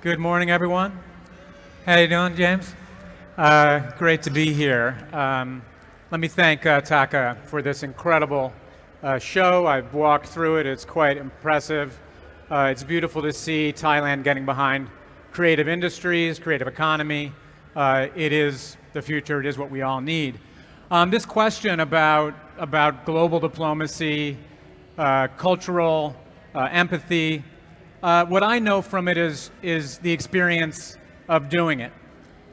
Good morning, everyone. How you doing, James? Great to be here. Let me thank Taka for this incredible show. I've walked through it. It's quite impressive. It's beautiful to see Thailand getting behind creative industries, creative economy. It is the future. It is what we all need. This question about global diplomacy, cultural empathy, what I know from it is the experience of doing it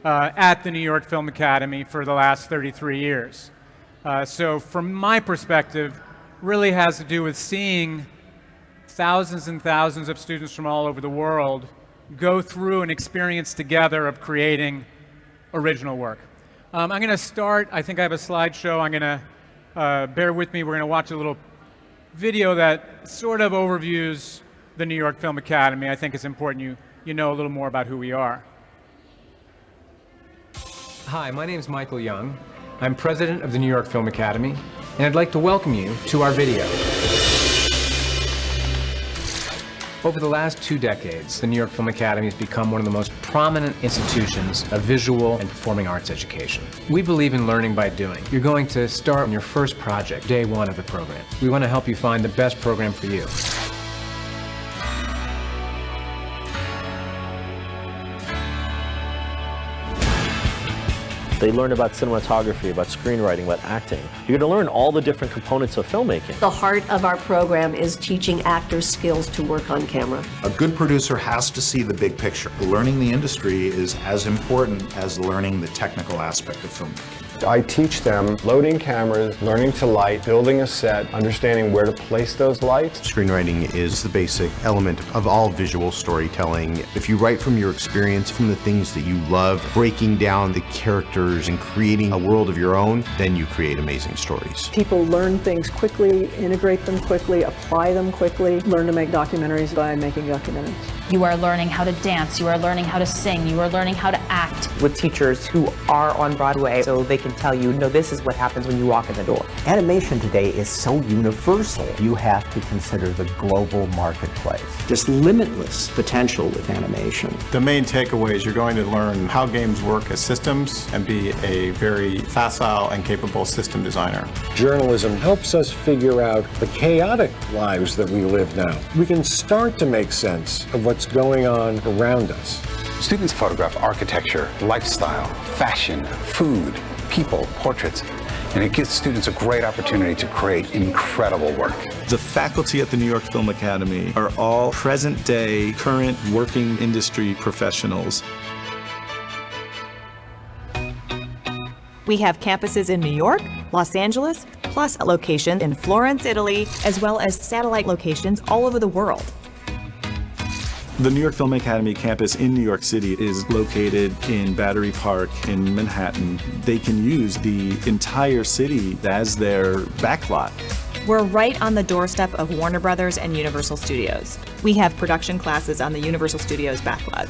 at the New York Film Academy for the last 33 years. So from my perspective, really has to do with seeing thousands and thousands of students from all over the world go through an experience together of creating original work. I'm going to start, I think I have a slideshow. I'm going to, bear with me, we're going to watch a little video that sort of overviews the New York Film Academy. I think it's important you know a little more about who we are. Hi, my name is Michael Young. I'm president of the New York Film Academy, and I'd like to welcome you to our video. Over the last 2 decades, the New York Film Academy has become one of the most prominent institutions of visual and performing arts education. We believe in learning by doing. You're going to start on your first project, day 1 of the program. We want to help you find the best program for you. They learn about cinematography, about screenwriting, about acting. You're going to learn all the different components of filmmaking. The heart of our program is teaching actors skills to work on camera. A good producer has to see the big picture. Learning the industry is as important as learning the technical aspect of filmmaking. I teach them loading cameras, learning to light, building a set, understanding where to place those lights. Screenwriting is the basic element of all visual storytelling. If you write from your experience, from the things that you love, breaking down the characters and creating a world of your own, then you create amazing stories. People learn things quickly, integrate them quickly, apply them quickly, learn to make documentaries by making documentaries. You are learning how to dance, you are learning how to sing, you are learning how to act. With teachers who are on Broadway, so they can tell you, no, this is what happens when you walk in the door. Animation today is so universal. You have to consider the global marketplace. There's limitless potential with animation. The main takeaway is you're going to learn how games work as systems and be a very facile and capable system designer. Journalism helps us figure out the chaotic lives that we live now. We can start to make sense of what's going on around us. Students photograph architecture, lifestyle, fashion, food, people, portraits, and it gives students a great opportunity to create incredible work. The faculty at the New York Film Academy are all present-day, current working industry professionals. We have campuses in New York, Los Angeles, plus a location in Florence, Italy, as well as satellite locations all over the world. The New York Film Academy campus in New York City is located in Battery Park in Manhattan. They can use the entire city as their backlot. We're right on the doorstep of Warner Brothers and Universal Studios. We have production classes on the Universal Studios backlot.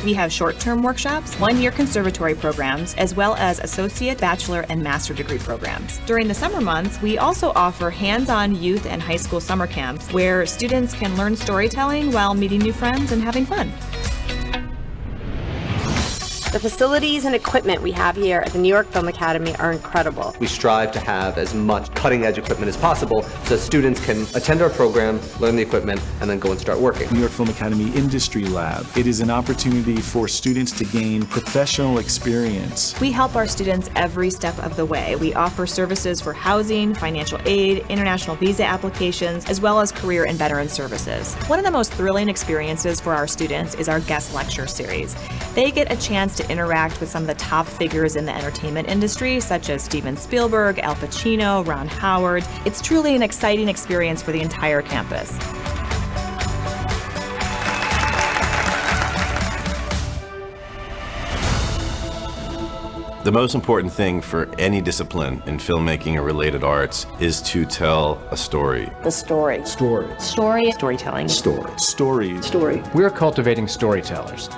We have short-term workshops, 1-year conservatory programs, as well as associate, bachelor, and master degree programs. During the summer months, we also offer hands-on youth and high school summer camps where students can learn storytelling while meeting new friends and having fun. The facilities and equipment we have here at the New York Film Academy are incredible. We strive to have as much cutting-edge equipment as possible so students can attend our program, learn the equipment, and then go and start working. New York Film Academy Industry Lab. It is an opportunity for students to gain professional experience. We help our students every step of the way. We offer services for housing, financial aid, international visa applications, as well as career and veteran services. One of the most thrilling experiences for our students is our guest lecture series. They get a chance to interact with some of the top figures in the entertainment industry, such as Steven Spielberg, Al Pacino, Ron Howard. It's truly an exciting experience for the entire campus. The most important thing for any discipline in filmmaking or related arts is to tell a story. The story. Story. Story. Storytelling. Story. Story. Story. We're cultivating storytellers.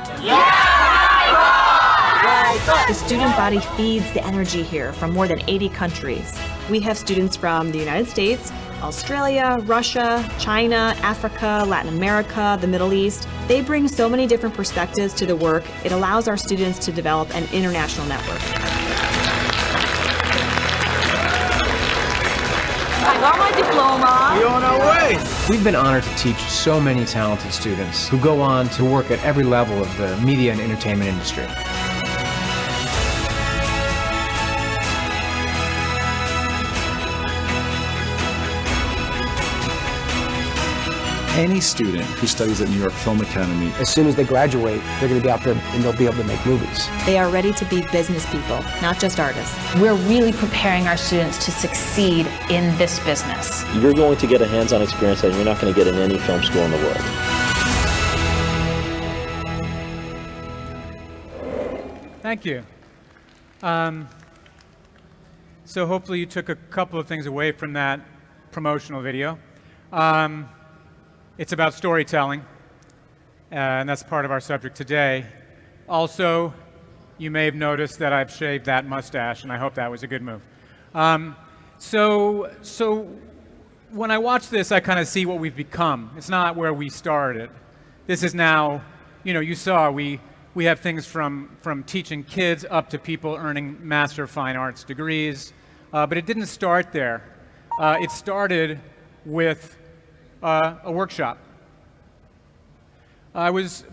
The student body feeds the energy here from more than 80 countries. We have students from the United States, Australia, Russia, China, Africa, Latin America, the Middle East. They bring so many different perspectives to the work, it allows our students to develop an international network. I got my diploma. You're on our way. We've been honored to teach so many talented students who go on to work at every level of the media and entertainment industry. Any student who studies at New York Film Academy, As soon as they graduate, they're going to be out there and they'll be able to make movies. They are ready to be business people, not just artists. We're really preparing our students to succeed in this business. You're going to get a hands-on experience that you're not going to get in any film school in the world. Thank you. So hopefully you took a couple of things away from that promotional video. It's about storytelling, and that's part of our subject today. Also, you may have noticed that I've shaved that mustache, and I hope that was a good move. So when I watch this, I kind of see what we've become. It's not where we started. This is now, you saw we have things from teaching kids up to people earning Master of Fine Arts degrees, but it didn't start there. It started with a workshop.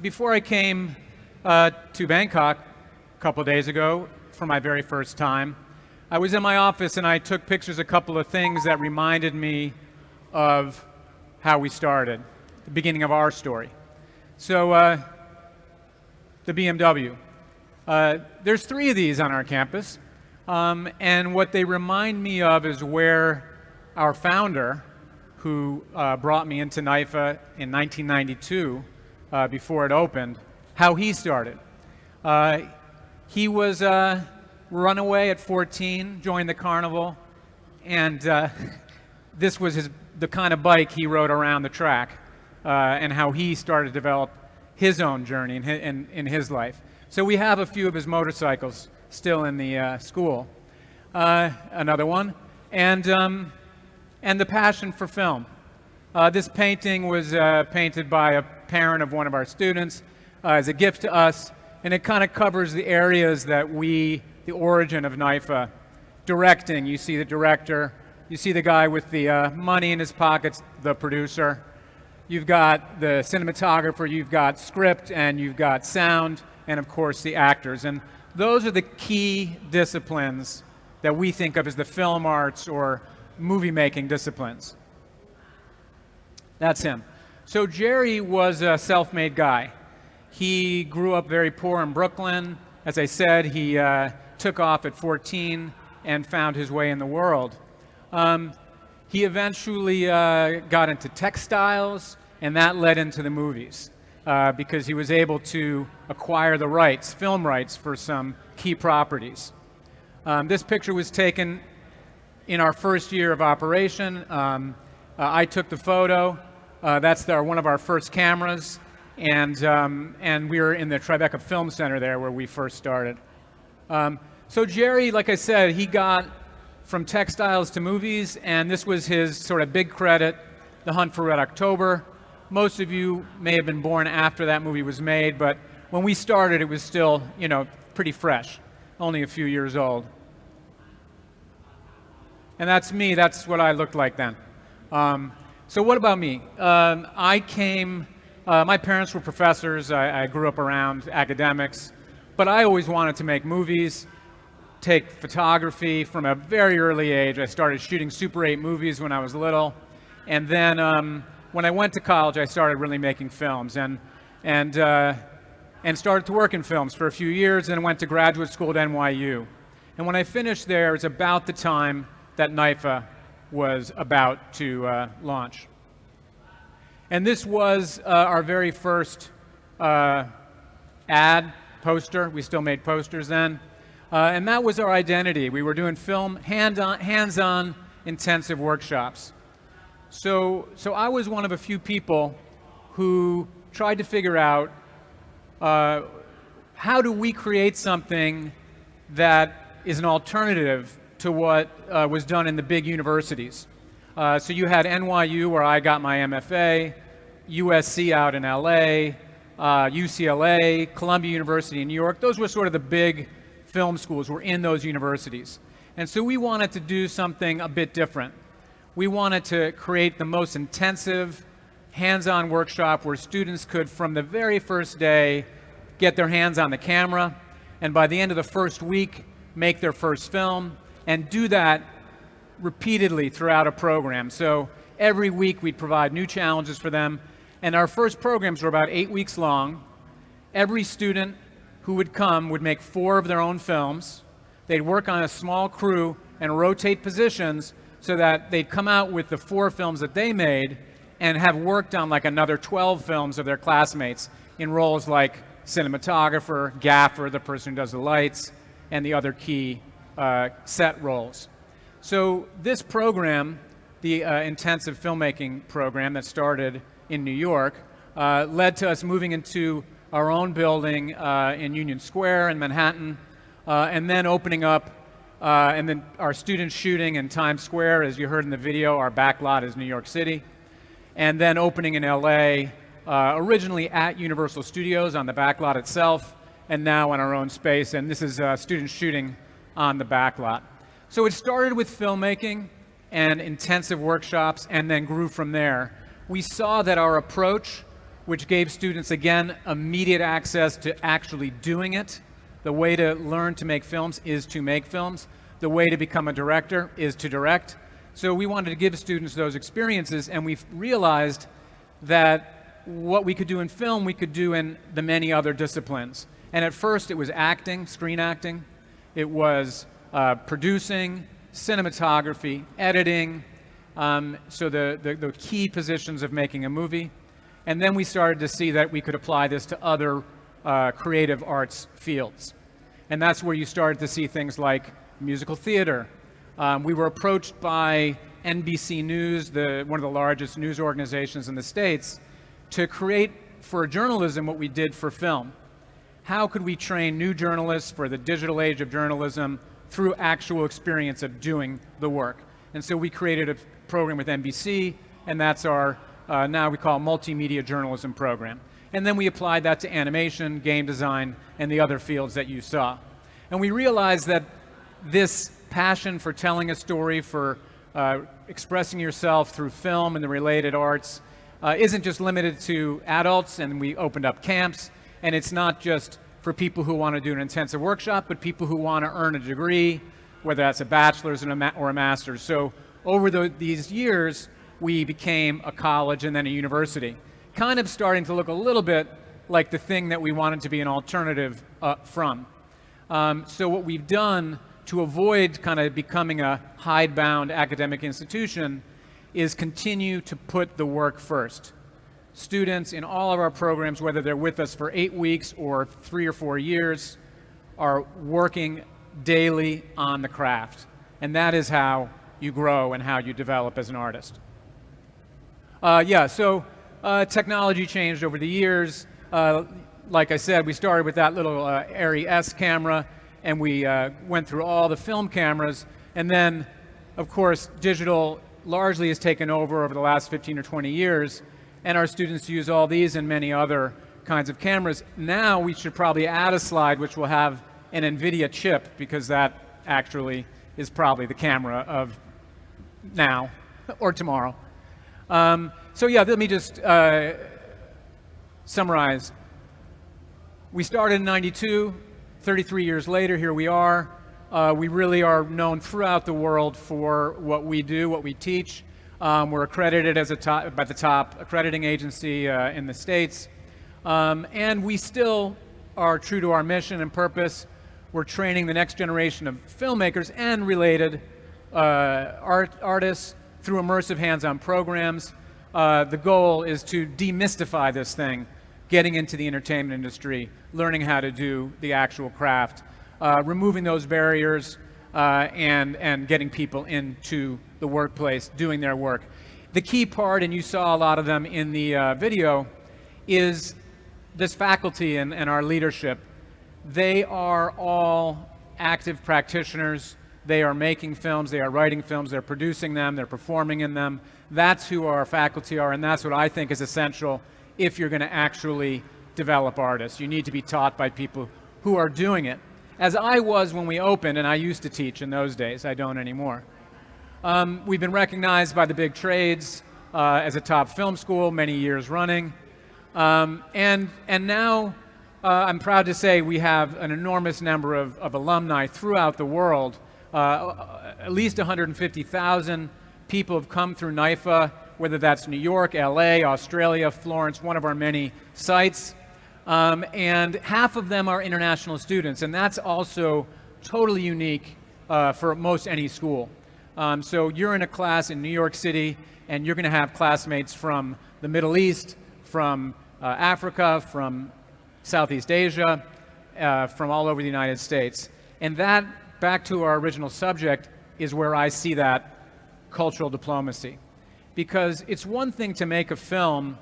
Before I came to Bangkok a couple of days ago for my very first time, I was in my office and I took pictures of a couple of things that reminded me of how we started, the beginning of our story. So the BMW. There's 3 of these on our campus, and what they remind me of is where our founder, who brought me into NYFA in 1992, before it opened, how he started. He was a runaway at 14, joined the carnival, and this was the kind of bike he rode around the track, and how he started to develop his own journey in his life. So we have a few of his motorcycles still in the school. Another one, and the passion for film. This painting was painted by a parent of one of our students as a gift to us, and it kind of covers the areas that the origin of NYFA. Directing, you see the director, you see the guy with the money in his pockets, the producer. You've got the cinematographer, you've got script, and you've got sound, and of course the actors. And those are the key disciplines that we think of as the film arts or movie-making disciplines. That's him. So Jerry was a self-made guy. He grew up very poor in Brooklyn. As I said, he took off at 14 and found his way in the world. He eventually got into textiles, and that led into the movies because he was able to acquire the rights, film rights, for some key properties. This picture was taken in our first year of operation. I took the photo. That's one of our first cameras, and we were in the Tribeca Film Center there where we first started. So Jerry, like I said, he got from textiles to movies, and this was his sort of big credit, The Hunt for Red October. Most of you may have been born after that movie was made, but when we started, it was still, pretty fresh, only a few years old. And that's me. That's what I looked like then. So what about me? My parents were professors. I grew up around academics, but I always wanted to make movies, take photography from a very early age. I started shooting Super 8 movies when I was little, and then when I went to college, I started really making films and started to work in films for a few years, and went to graduate school at NYU. And when I finished there, it was about the time that NYFA was about to launch. And this was our very first ad poster. We still made posters then. And that was our identity. We were doing film, hands-on intensive workshops. So I was one of a few people who tried to figure out how do we create something that is an alternative to what was done in the big universities. So you had NYU, where I got my MFA, USC out in LA, UCLA, Columbia University in New York. Those were sort of the big film schools, were in those universities. And so we wanted to do something a bit different. We wanted to create the most intensive, hands-on workshop where students could, from the very first day, get their hands on the camera, and by the end of the first week, make their first film, and do that repeatedly throughout a program. So every week we'd provide new challenges for them, and our first programs were about 8 weeks long. Every student who would come would make 4 of their own films. They'd work on a small crew and rotate positions so that they'd come out with the 4 films that they made and have worked on like another 12 films of their classmates in roles like cinematographer, gaffer, the person who does the lights, and the other key set roles. So this program, the intensive filmmaking program that started in New York, led to us moving into our own building in Union Square in Manhattan, and then opening up, and then our students shooting in Times Square. As you heard in the video, our backlot is New York City. And then opening in LA, originally at Universal Studios on the backlot itself, and now in our own space. And this is students shooting on the backlot. So it started with filmmaking and intensive workshops, and then grew from there. We saw that our approach, which gave students, again, immediate access to actually doing it. The way to learn to make films is to make films. The way to become a director is to direct. So we wanted to give students those experiences, and we realized that what we could do in film, we could do in the many other disciplines. And at first it was acting, screen acting. It was producing, cinematography, editing, so the key positions of making a movie. And then we started to see that we could apply this to other creative arts fields. And that's where you started to see things like musical theater. We were approached by NBC News, one of the largest news organizations in the States, to create for journalism what we did for film. How could we train new journalists for the digital age of journalism through actual experience of doing the work? And so we created a program with NBC, and that's our, now we call multimedia journalism program. And then we applied that to animation, game design, and the other fields that you saw. And we realized that this passion for telling a story, for expressing yourself through film and the related arts, isn't just limited to adults, and we opened up camps, and it's not just for people who want to do an intensive workshop, but people who want to earn a degree, whether that's a bachelor's or a master's. So over these years, we became a college and then a university, kind of starting to look a little bit like the thing that we wanted to be an alternative from. So what we've done to avoid kind of becoming a hidebound academic institution is continue to put the work first. Students in all of our programs, whether they're with us for 8 weeks or 3 or 4 years, are working daily on the craft. And that is how you grow and how you develop as an artist. Technology changed over the years. Like I said, we started with that little Arri S camera, and we went through all the film cameras. And then, of course, digital largely has taken over the last 15 or 20 years, and our students use all these and many other kinds of cameras. Now we should probably add a slide which will have an NVIDIA chip, because that actually is probably the camera of now or tomorrow. Let me just summarize. We started in '92, 33 years later, here we are. We really are known throughout the world for what we do, what we teach. We're accredited as by the top accrediting agency in the States. And we still are true to our mission and purpose. We're training the next generation of filmmakers and related artists through immersive hands-on programs. The goal is to demystify this thing, getting into the entertainment industry, learning how to do the actual craft, removing those barriers, and getting people into the workplace doing their work. The key part, and you saw a lot of them in the video, is this faculty and our leadership. They are all active practitioners. They are making films, they are writing films, they're producing them, they're performing in them. That's who our faculty are, and that's what I think is essential if you're going to actually develop artists. You need to be taught by people who are doing it. As I was when we opened, and I used to teach in those days, I don't anymore. We've been recognized by the big trades as a top film school many years running. And now I'm proud to say we have an enormous number of alumni throughout the world. At least 150,000 people have come through NYFA, whether that's New York, LA, Australia, Florence, one of our many sites. And half of them are international students, and that's also totally unique for most any school. So you're in a class in New York City, and you're going to have classmates from the Middle East, from Africa, from Southeast Asia, from all over the United States. And that, back to our original subject, is where I see that cultural diplomacy. Because it's one thing to make a film,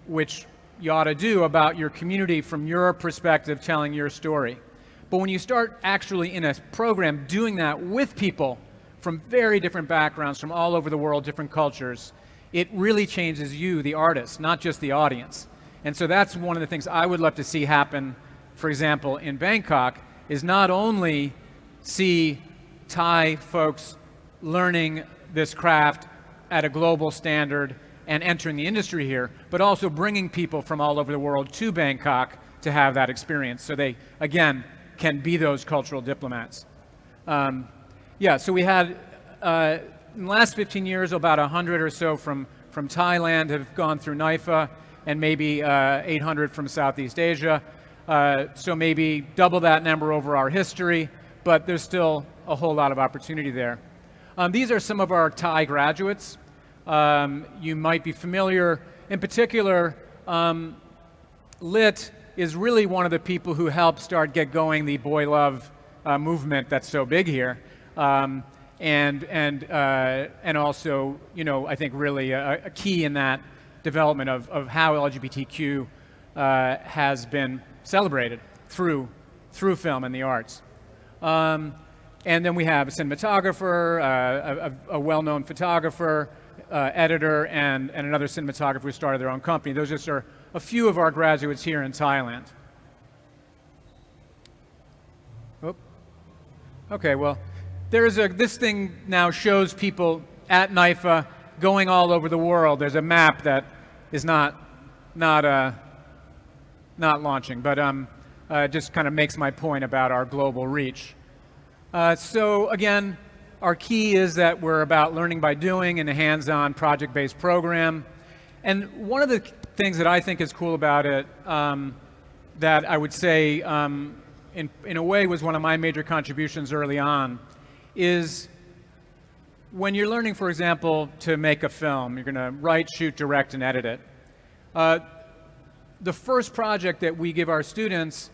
which you ought to do, about your community from your perspective, telling your story. But when you start actually in a program doing that with people from very different backgrounds, from all over the world, different cultures, it really changes you, the artist, not just the audience. And so that's one of the things I would love to see happen, for example, in Bangkok, is not only see Thai folks learning this craft at a global standard and entering the industry here, but also bringing people from all over the world to Bangkok to have that experience, so they, again, can be those cultural diplomats. Yeah, so we had, in the last 15 years, about 100 or so from Thailand have gone through NYFA, and maybe 800 from Southeast Asia. So maybe double that number over our history, but there's still a whole lot of opportunity there. These are some of our Thai graduates. You might be familiar. In particular, Lit is really one of the people who helped get going the Boy Love movement that's so big here. And also, you know, I think really a key in that development of how LGBTQ has been celebrated through film and the arts. And then we have a cinematographer, a well-known photographer, editor, and another cinematographer who started their own company. Those just are a few of our graduates here in Thailand. Oop. Okay, well, this thing now shows people at NYFA going all over the world. There's a map that is not launching, but just kind of makes my point about our global reach. So again, our key is that we're about learning by doing in a hands-on project-based program. And one of the things that I think is cool about it, that I would say in a way was one of my major contributions early on, is when you're learning, for example, to make a film, you're going to write, shoot, direct, and edit it. The first project that we give our students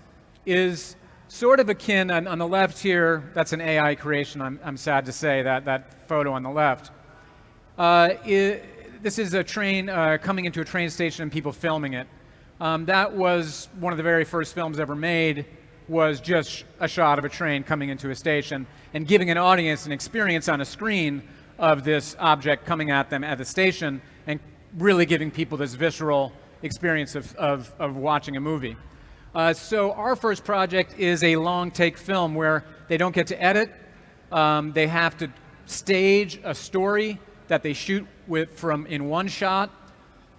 is sort of akin, on the left here, that's an AI creation, I'm sad to say, that photo on the left. This is a train coming into a train station and people filming it. That was one of the very first films ever made, was just a shot of a train coming into a station and giving an audience an experience on a screen of this object coming at them at the station and really giving people this visceral experience of watching a movie. So our first project is a long take film where they don't get to edit. They have to stage a story that they shoot in one shot,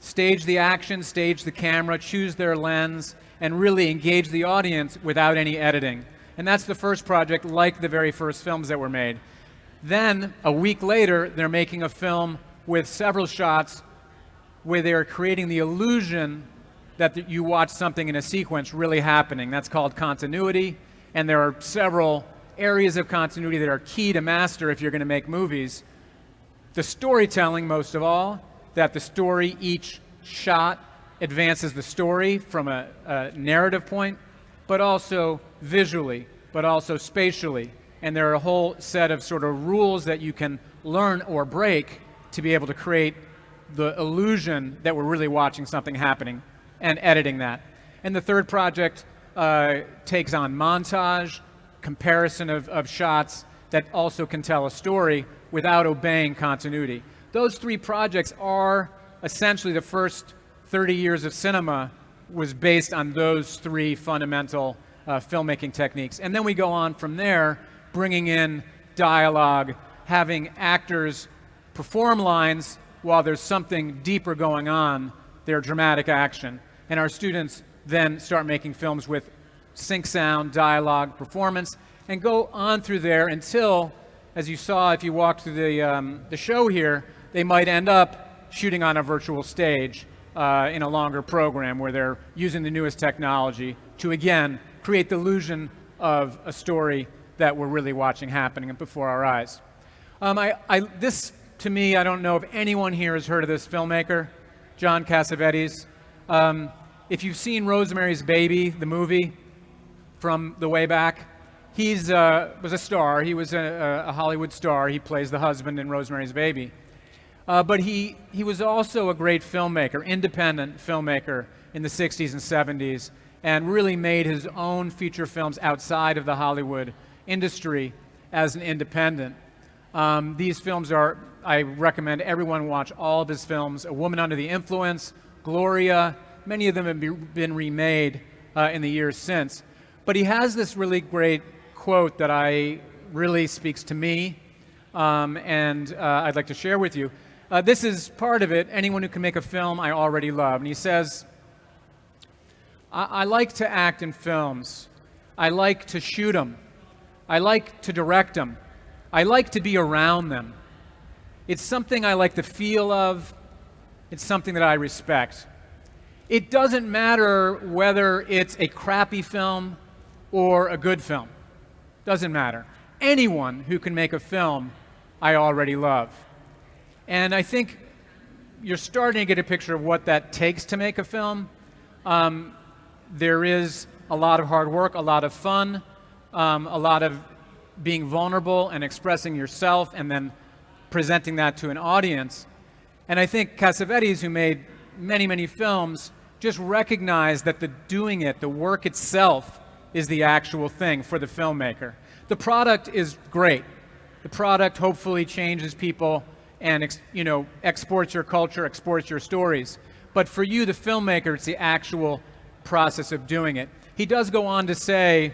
stage the action, stage the camera, choose their lens, and really engage the audience without any editing. And that's the first project, like the very first films that were made. Then, a week later, they're making a film with several shots where they're creating the illusion that you watch something in a sequence really happening. That's called continuity, and there are several areas of continuity that are key to master if you're going to make movies. The storytelling, most of all, that the story, each shot advances the story from a narrative point, but also visually, but also spatially. And there are a whole set of sort of rules that you can learn or break to be able to create the illusion that we're really watching something happening and editing that. And the third project takes on montage, comparison of shots, that also can tell a story without obeying continuity. Those three projects are essentially the first 30 years of cinema was based on those three fundamental filmmaking techniques. And then we go on from there, bringing in dialogue, having actors perform lines while there's something deeper going on, their dramatic action. And our students then start making films with sync sound, dialogue, performance, and go on through there until, as you saw if you walked through the show here, they might end up shooting on a virtual stage in a longer program where they're using the newest technology to, again, create the illusion of a story that we're really watching happening before our eyes. This, to me, I don't know if anyone here has heard of this filmmaker, John Cassavetes. If you've seen Rosemary's Baby, the movie from the way back, he was a star. He was a Hollywood star. He plays the husband in Rosemary's Baby. But he was also a great filmmaker, independent filmmaker in the 60s and 70s, and really made his own feature films outside of the Hollywood industry as an independent. These films are, I recommend everyone watch all of his films. A Woman Under the Influence, Gloria, many of them have been remade in the years since. But he has this really great quote that really speaks to me, and I'd like to share with you. This is part of it. Anyone who can make a film, I already love. And he says, I like to act in films. I like to shoot them. I like to direct them. I like to be around them. It's something I like the feel of. It's something that I respect. It doesn't matter whether it's a crappy film or a good film. Doesn't matter. Anyone who can make a film, I already love. And I think you're starting to get a picture of what that takes to make a film. There is a lot of hard work, a lot of fun, a lot of being vulnerable and expressing yourself and then presenting that to an audience. And I think Cassavetes, who made many, many films, just recognized that the doing it, the work itself, is the actual thing for the filmmaker. The product is great. The product hopefully changes people and exports your culture, exports your stories. But for you, the filmmaker, it's the actual process of doing it. He does go on to say,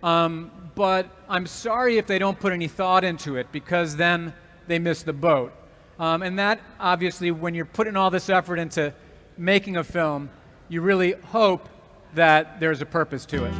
but I'm sorry if they don't put any thought into it, because then they miss the boat. And that, obviously, when you're putting all this effort into making a film, you really hope that there's a purpose to it.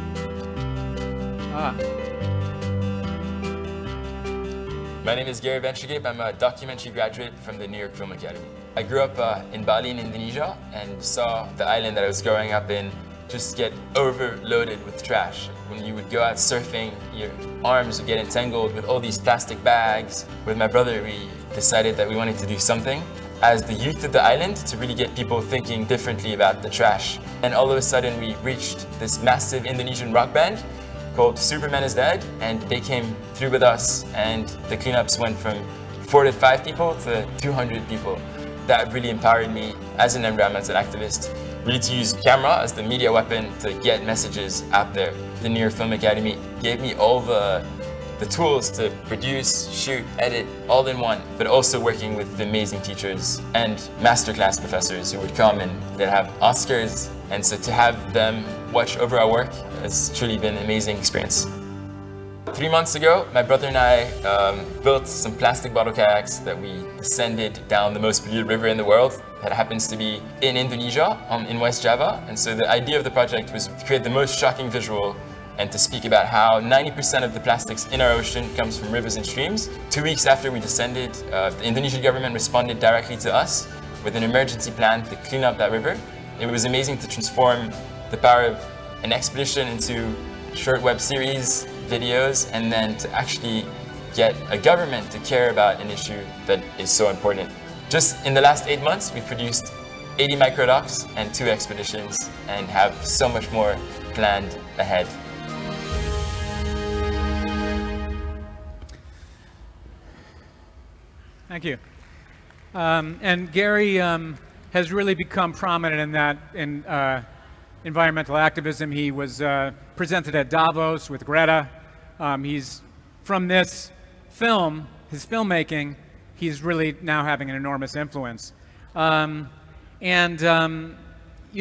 My name is Gary Venturgate. I'm a documentary graduate from the New York Film Academy. I grew up in Bali in Indonesia and saw the island that I was growing up in just get overloaded with trash. When you would go out surfing, your arms would get entangled with all these plastic bags. With my brother, we decided that we wanted to do something as the youth of the island to really get people thinking differently about the trash. And all of a sudden, we reached this massive Indonesian rock band called Superman is Dead, and they came through with us, and the cleanups went from 4 to 5 people to 200 people. That really empowered me as an environmental activist, really to use camera as the media weapon to get messages out there. The New York Film Academy gave me all the tools to produce, shoot, edit, all in one, but also working with the amazing teachers and masterclass professors who would come and they'd have Oscars. And so to have them watch over our work has truly been an amazing experience. 3 months ago, my brother and I built some plastic bottle kayaks that we descended down the most polluted river in the world. That happens to be in Indonesia, in West Java. And so the idea of the project was to create the most shocking visual and to speak about how 90% of the plastics in our ocean comes from rivers and streams. 2 weeks after we descended, the Indonesian government responded directly to us with an emergency plan to clean up that river. It was amazing to transform the power of an expedition into short web series, videos, and then to actually get a government to care about an issue that is so important. Just in the last 8 months, we've produced 80 microdocs and 2 expeditions and have so much more planned ahead. Thank you. And Gary has really become prominent in that, in environmental activism. He was presented at Davos with Greta. He's from this film, his filmmaking, he's really now having an enormous influence. You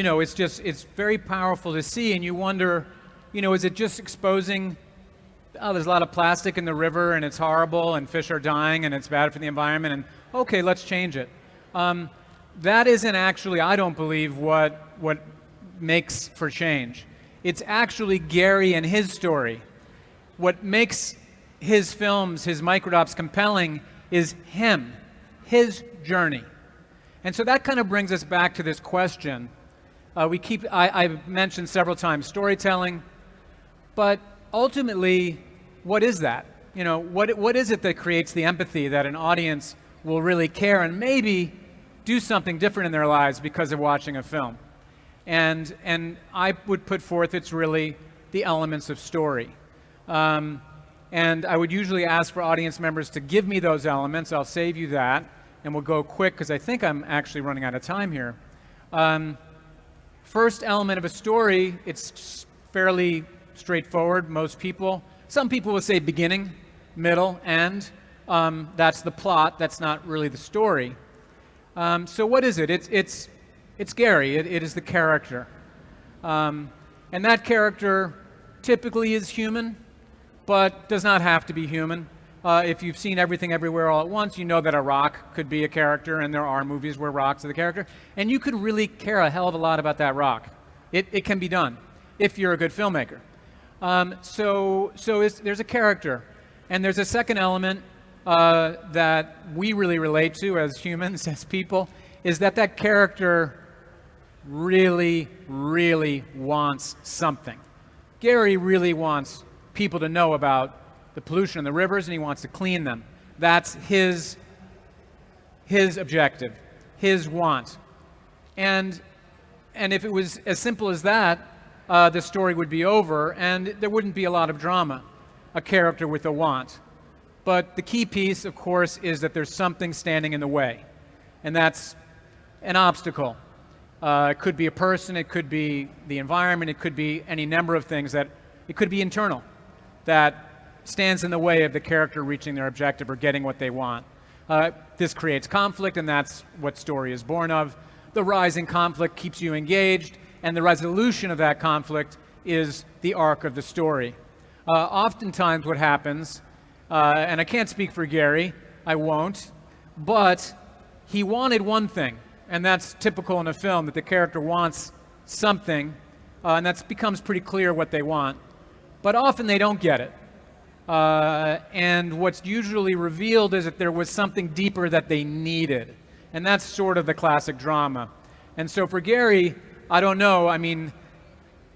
know, it's very powerful to see, and you wonder, you know, is it just exposing, oh, there's a lot of plastic in the river and it's horrible and fish are dying and it's bad for the environment, and okay, let's change it. That isn't actually, I don't believe, what makes for change. It's actually Gary and his story. What makes his films, his microdrops compelling is him, his journey. And so that kind of brings us back to this question. I've mentioned several times storytelling, but ultimately, what is that? You know, what is it that creates the empathy that an audience will really care and maybe do something different in their lives because of watching a film? And I would put forth it's really the elements of story. And I would usually ask for audience members to give me those elements. I'll save you that, and we'll go quick because I think I'm actually running out of time here. First element of a story, it's fairly straightforward, most people. Some people will say beginning, middle, end. That's the plot, that's not really the story. So what is it? It's Gary, it is the character. And that character typically is human, but does not have to be human. If you've seen Everything Everywhere All at Once, you know that a rock could be a character, and there are movies where rocks are the character. And you could really care a hell of a lot about that rock. It can be done, if you're a good filmmaker. There's a character. And there's a second element that we really relate to as humans, as people, is that character really, really wants something. Gary really wants people to know about the pollution in the rivers, and he wants to clean them. That's his objective, his want. And if it was as simple as that, the story would be over, and there wouldn't be a lot of drama, a character with a want. But the key piece, of course, is that there's something standing in the way, and that's an obstacle. It could be a person, it could be the environment, it could be any number of things that, it could be internal, that stands in the way of the character reaching their objective or getting what they want. This creates conflict, and that's what story is born of. The rising conflict keeps you engaged, and the resolution of that conflict is the arc of the story. Oftentimes what happens, and I can't speak for Gary, I won't, but he wanted one thing, and that's typical in a film, that the character wants something, and that becomes pretty clear what they want. But often they don't get it. And what's usually revealed is that there was something deeper that they needed. And that's sort of the classic drama. And so for Gary, I don't know, I mean,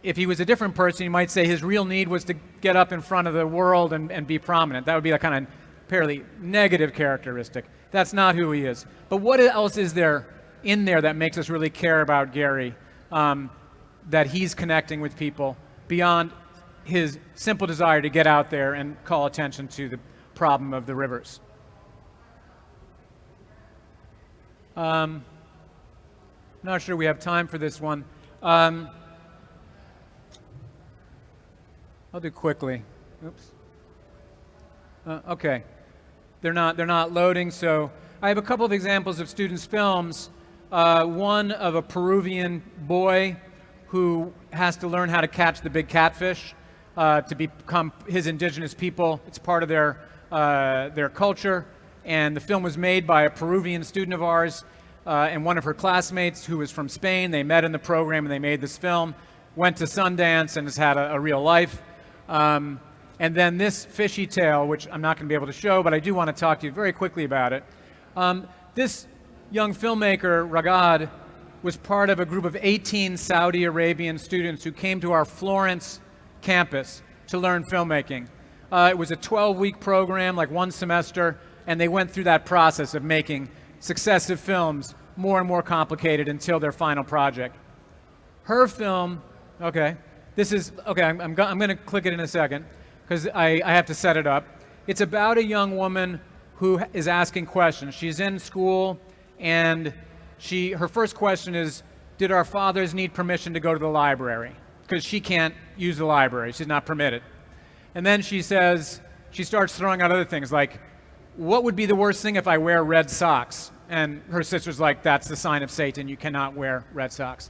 if he was a different person, he might say his real need was to get up in front of the world and be prominent. That would be a kind of fairly negative characteristic. That's not who he is. But what else is there in there that makes us really care about Gary, that he's connecting with people beyond his simple desire to get out there and call attention to the problem of the rivers? Not sure we have time for this one. I'll do quickly. Oops. Okay. They're not loading, so I have a couple of examples of students' films. One of a Peruvian boy who has to learn how to catch the big catfish to become his indigenous people. It's part of their culture, and the film was made by a Peruvian student of ours and one of her classmates who was from Spain. They met in the program and they made this film, went to Sundance, and has had a real life. And then this Fishy Tale, which I'm not going to be able to show, but I do want to talk to you very quickly about it. This young filmmaker, Ragad, was part of a group of 18 Saudi Arabian students who came to our Florence campus to learn filmmaking. It was a 12-week program, like one semester, and they went through that process of making successive films, more and more complicated until their final project. Her film, okay, I'm going to click it in a second because I have to set it up. It's about a young woman who is asking questions. She's in school, and her first question is, did our fathers need permission to go to the library? Because she can't use the library, she's not permitted. And then she says, she starts throwing out other things like, what would be the worst thing if I wear red socks? And her sister's like, that's the sign of Satan. You cannot wear red socks.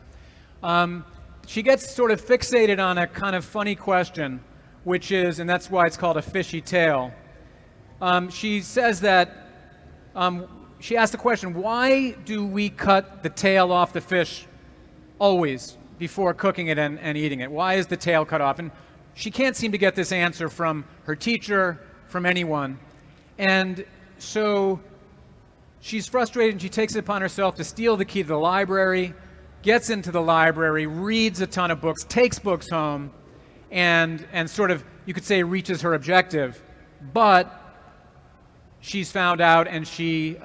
She gets sort of fixated on a kind of funny question, which is, and that's why it's called a fishy tale. She says that, she asked the question, why do we cut the tail off the fish always before cooking it and eating it? Why is the tail cut off? And she can't seem to get this answer from her teacher, from anyone. And so she's frustrated and she takes it upon herself to steal the key to the library, gets into the library, reads a ton of books, takes books home, and sort of, you could say, reaches her objective. But she's found out and she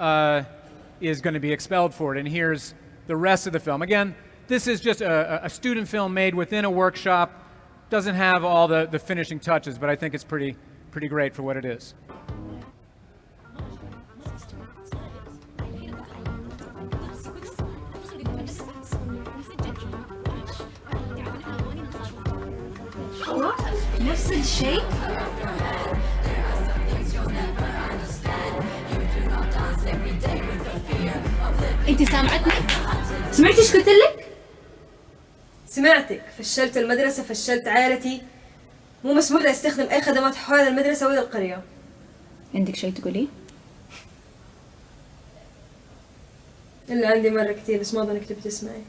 is going to be expelled for it. And here's the rest of the film. Again, this is just a student film made within a workshop. Doesn't have all the finishing touches, but I think it's pretty great for what it is. نفس الشيء؟ انت سامعتني؟ سمعتي ايش قلت لك؟ سمعتك. فشلت المدرسة، فشلت عائلتي. مو مسموح لي استخدم اي خدمات حول المدرسة ولا القرية. عندك شيء تقوليه؟ إلا عندي مرة كتير بس ما أظنك تبي تسمعي.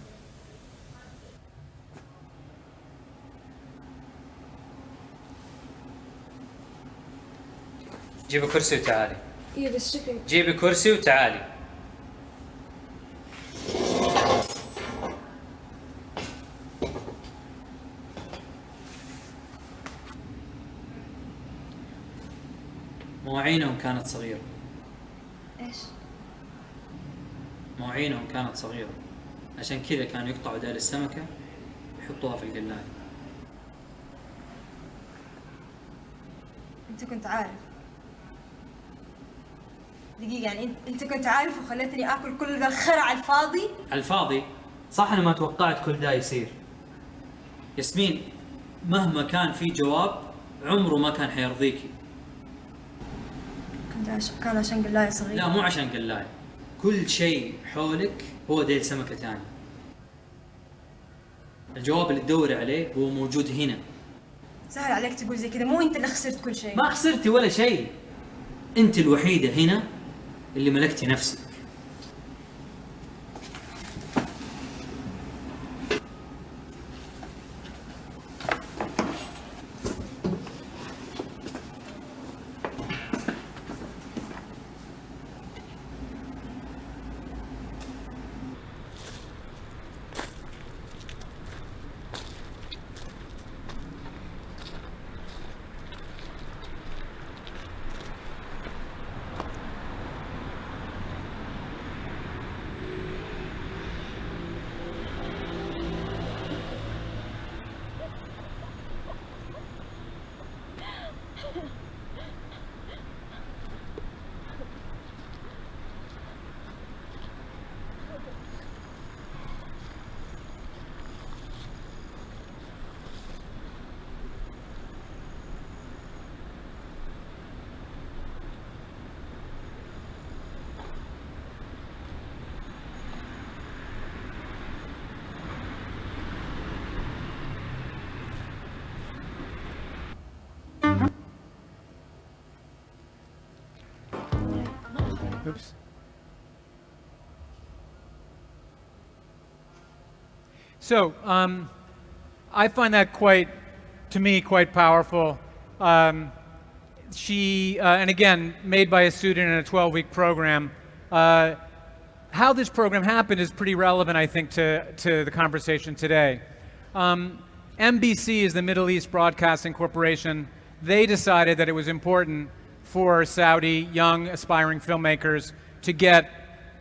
جيبي كرسي وتعالي. إيه بس شكلي. جيبي كرسي وتعالي. مواعينهم كانت صغيرة. إيش؟ مواعينهم كانت صغيرة، عشان كذا كانوا يقطعوا ديل السمكة ويحطوها في القلاية. أنت كنت عارف. دقيقة، يعني أنت كنت عارف وخليتني آكل كل ذا الخرع على الفاضي؟ على الفاضي؟ صح أنا ما توقعت كل ده يصير. ياسمين، مهما كان في جواب عمره ما كان حيرضيكي. كان عشان قلاية صغيرة. لا مو عشان قلاية. كل شيء حولك هو ديل سمكة تاني. الجواب اللي تدوري عليه هو موجود هنا. سهل عليك تقول زي كذا، مو أنت اللي خسرت كل شيء. ما خسرتي ولا شيء. أنت الوحيدة هنا اللي ملكتي نفسك. Oops. So I find that quite powerful. She, and again, made by a student in a 12-week program. How this program happened is pretty relevant, I think, to the conversation today. MBC is the Middle East Broadcasting Corporation. They decided that it was important for Saudi young aspiring filmmakers to get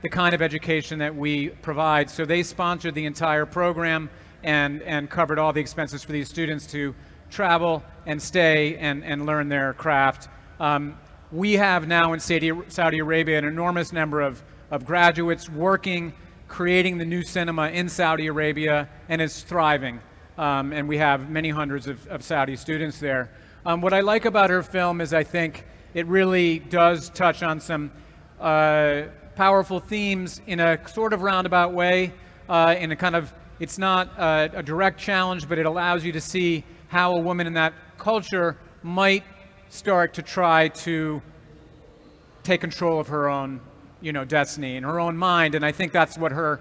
the kind of education that we provide. So they sponsored the entire program and covered all the expenses for these students to travel and stay and learn their craft. We have now in Saudi Arabia an enormous number of graduates working, creating the new cinema in Saudi Arabia, and it's thriving. And we have many hundreds of Saudi students there. What I like about her film is I think it really does touch on some powerful themes in a sort of roundabout way, in a kind of, it's not a direct challenge, but it allows you to see how a woman in that culture might start to try to take control of her own, destiny and her own mind. And I think that's what her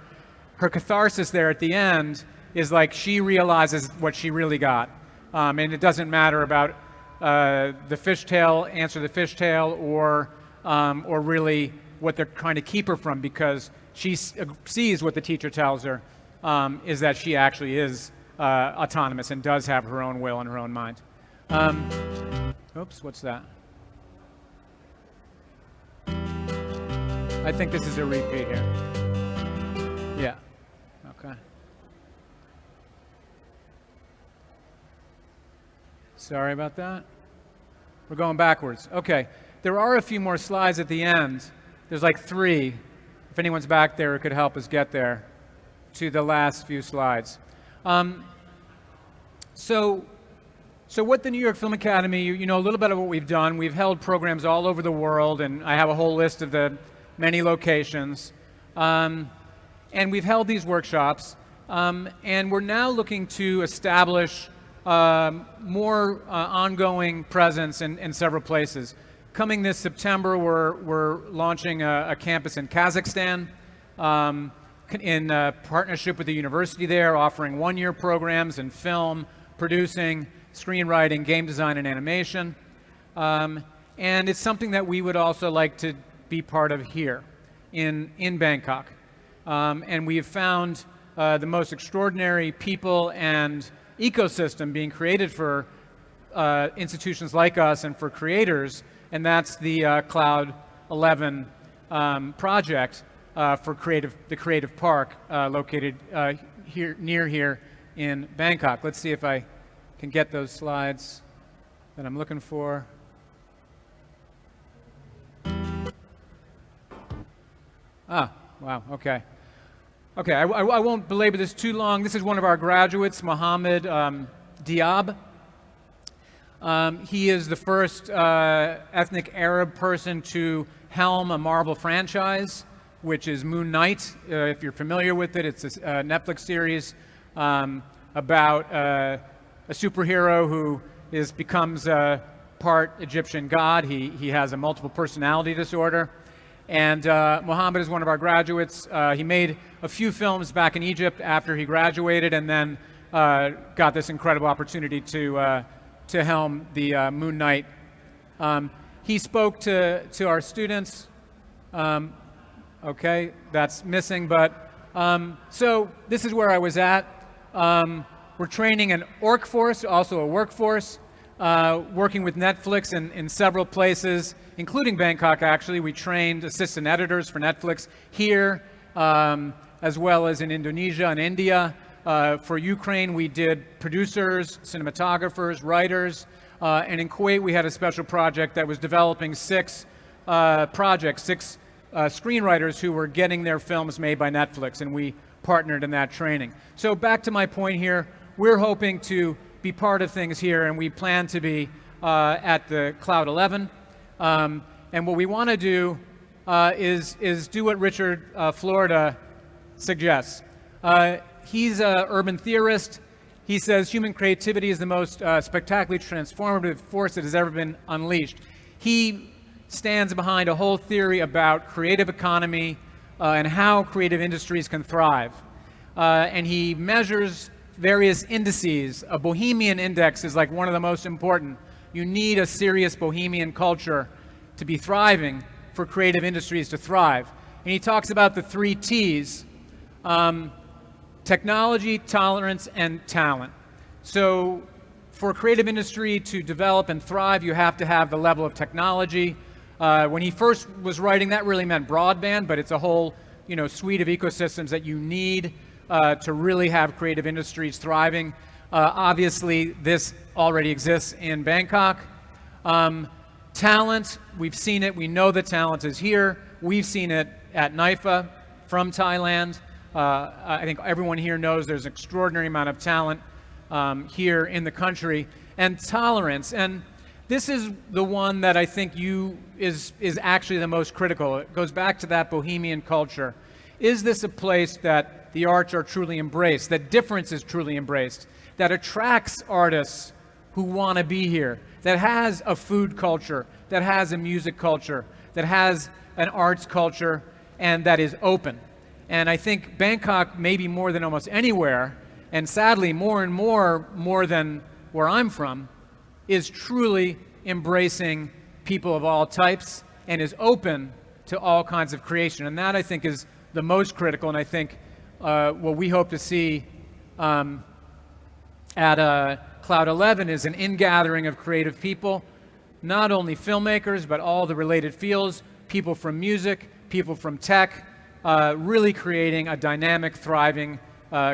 catharsis there at the end is, like, she realizes what she really got. And it doesn't matter about the fishtail, answer the fishtail, or really what they're trying to keep her from, because she sees what the teacher tells her, is that she actually is autonomous and does have her own will and her own mind. Oops, what's that? I think this is a repeat here. Yeah, okay. Sorry about that. We're going backwards. Okay, there are a few more slides at the end. There's like 3. If anyone's back there, it could help us get there to the last few slides. So what the New York Film Academy, you know a little bit of what we've done. We've held programs all over the world, and I have a whole list of the many locations. And we've held these workshops, and we're now looking to establish more ongoing presence in several places. Coming this September, we're launching a campus in Kazakhstan, in partnership with the university there, offering 1-year programs in film, producing, screenwriting, game design, and animation. And it's something that we would also like to be part of here in Bangkok. And we have found the most extraordinary people and ecosystem being created for institutions like us and for creators, and that's the Cloud 11 project for the Creative Park, located near here in Bangkok. Let's see if I can get those slides that I'm looking for. Ah, wow, okay. Okay, I won't belabor this too long. This is one of our graduates, Mohammed Diab. He is the first ethnic Arab person to helm a Marvel franchise, which is Moon Knight. If you're familiar with it, it's a Netflix series about a superhero who becomes part Egyptian god. He has a multiple personality disorder. And Mohammed is one of our graduates. He made a few films back in Egypt after he graduated, and then got this incredible opportunity to helm the Moon Knight. He spoke to our students. Okay, that's missing, but so this is where I was at. We're training an org force, also a workforce, working with Netflix in several places, including Bangkok, actually. We trained assistant editors for Netflix here, as well as in Indonesia and India. For Ukraine, we did producers, cinematographers, writers, and in Kuwait, we had a special project that was developing 6 screenwriters who were getting their films made by Netflix, and we partnered in that training. So back to my point here, we're hoping to be part of things here, and we plan to be at the Cloud 11. And what we want to do is do what Richard Florida suggests. He's an urban theorist. He says human creativity is the most spectacularly transformative force that has ever been unleashed. He stands behind a whole theory about creative economy and how creative industries can thrive. And he measures various indices. A Bohemian index is like one of the most important. You need a serious Bohemian culture to be thriving for creative industries to thrive. And he talks about the 3 T's, technology, tolerance, and talent. So for a creative industry to develop and thrive, you have to have the level of technology. When he first was writing, that really meant broadband, but it's a whole suite of ecosystems that you need to really have creative industries thriving. Obviously, this already exists in Bangkok. Talent, we've seen it. We know the talent is here. We've seen it at NIFA from Thailand. I think everyone here knows there's an extraordinary amount of talent here in the country. And tolerance. And This is the one that I think is actually the most critical. It goes back to that bohemian culture. Is this a place that the arts are truly embraced, that difference is truly embraced, that attracts artists who want to be here, that has a food culture, that has a music culture, that has an arts culture, and that is open? And I think Bangkok, maybe more than almost anywhere, and sadly more and more than where I'm from, is truly embracing people of all types and is open to all kinds of creation. And that, I think, is the most critical, and I think what we hope to see at Cloud 11 is an ingathering of creative people, not only filmmakers, but all the related fields, people from music, people from tech, really creating a dynamic, thriving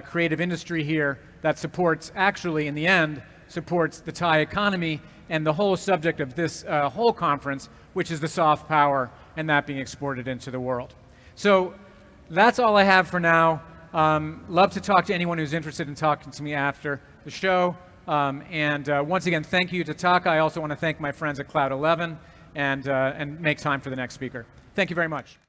creative industry here that supports, actually, in the end, supports the Thai economy and the whole subject of this whole conference, which is the soft power and that being exported into the world. So that's all I have for now. Love to talk to anyone who's interested in talking to me after the show. Once again, thank you to Taka. I also want to thank my friends at Cloud 11 and make time for the next speaker. Thank you very much.